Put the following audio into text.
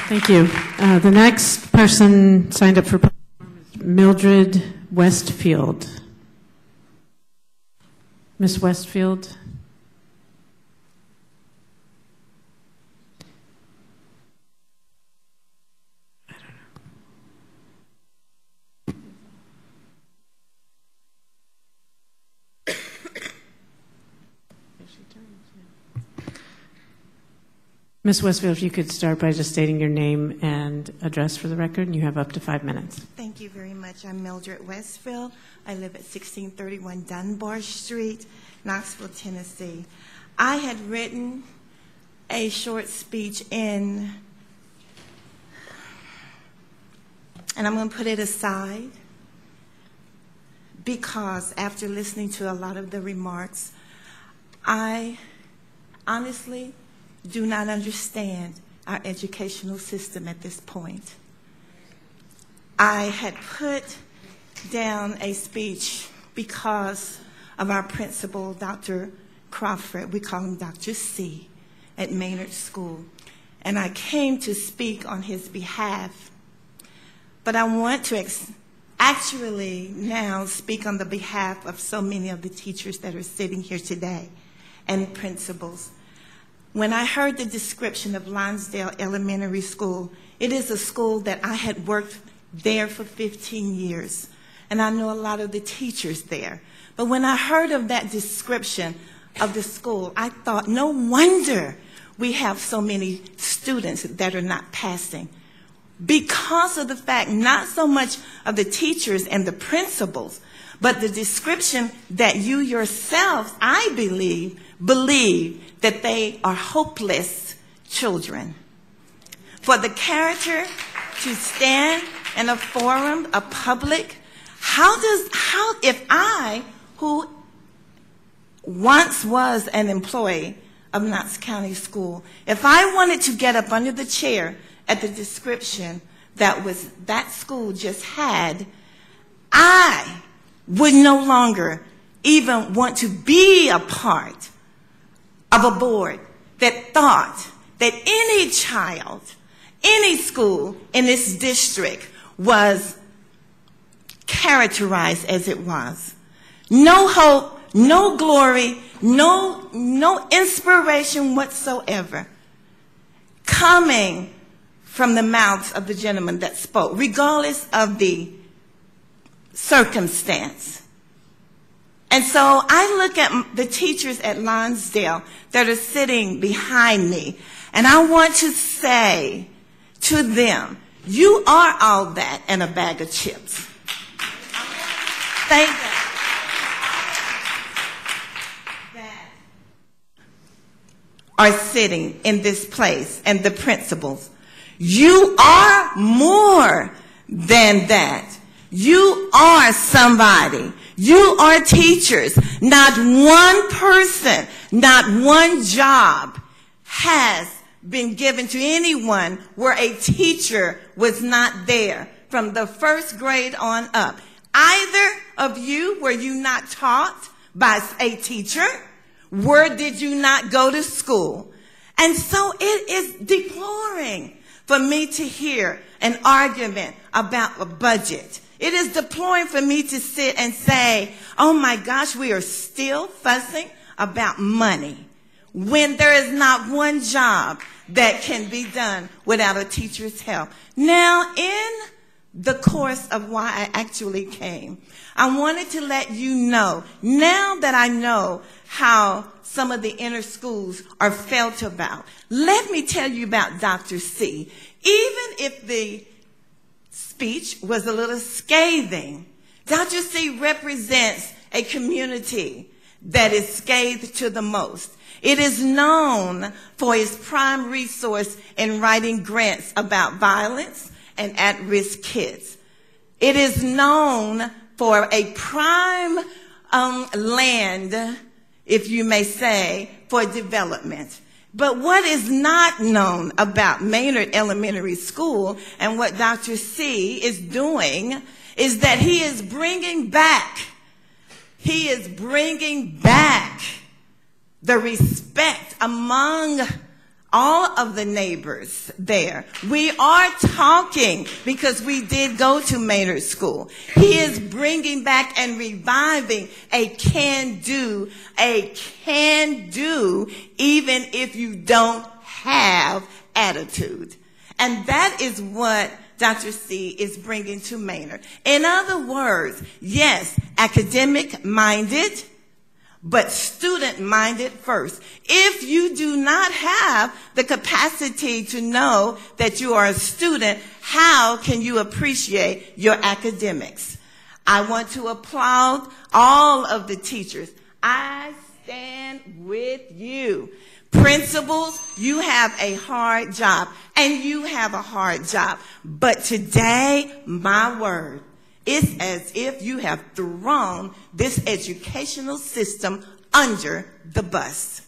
Thank you. The next person signed up for Mildred Westfield. Miss Westfield. Ms. Westfield, if you could start by just stating your name and address for the record, and you have up to 5 minutes. Thank you very much. I'm Mildred Westfield. I live at 1631 Dunbar Street, Knoxville, Tennessee. I had written a short speech and I'm going to put it aside because after listening to a lot of the remarks, I honestly do not understand our educational system at this point. I had put down a speech because of our principal, Dr. Crawford. We call him Dr. C at Maynard School. And I came to speak on his behalf. But I want to actually now speak on the behalf of so many of the teachers that are sitting here today and principals. When I heard the description of Lonsdale Elementary School, it is a school that I had worked there for 15 years, and I know a lot of the teachers there. But when I heard of that description of the school, I thought, no wonder we have so many students that are not passing. Because of the fact, not so much of the teachers and the principals, but the description that you yourselves, I believe that they are hopeless children. For the character to stand in a forum, a public, if I, who once was an employee of Knox County School, if I wanted to get up under the chair at the description that school just had, I would no longer even want to be a part of a board that thought that any child, any school in this district was characterized as it was. No hope, no glory, no inspiration whatsoever coming from the mouths of the gentleman that spoke, regardless of the circumstance. And so I look at the teachers at Lonsdale that are sitting behind me, and I want to say to them, you are all that and a bag of chips. Thank God that are sitting in this place, and the principals. You are more than that. You are somebody. You are teachers. Not one person, not one job has been given to anyone where a teacher was not there from the first grade on up. Either of you, were you not taught by a teacher? Where did you not go to school? And so it is deploring for me to hear an argument about a budget. It is deploring for me to sit and say, oh my gosh, we are still fussing about money when there is not one job that can be done without a teacher's help. Now, in the course of why I actually came, I wanted to let you know, now that I know how some of the inner schools are felt about, let me tell you about Dr. C. Even if the speech was a little scathing, Dr. C represents a community that is scathed to the most. It is known for its prime resource in writing grants about violence and at-risk kids. It is known for a prime land, if you may say, for development. But what is not known about Maynard Elementary School and what Dr. C is doing is that he is bringing back the respect among all of the neighbors there. We are talking because we did go to Maynard School. He is bringing back and reviving a can-do, even if you don't have attitude. And that is what Dr. C is bringing to Maynard. In other words, yes, academic-minded, but student-minded first. If you do not have the capacity to know that you are a student, how can you appreciate your academics? I want to applaud all of the teachers. I stand with you. Principals, you have a hard job, and you have a hard job. But today, my word, it's as if you have thrown this educational system under the bus.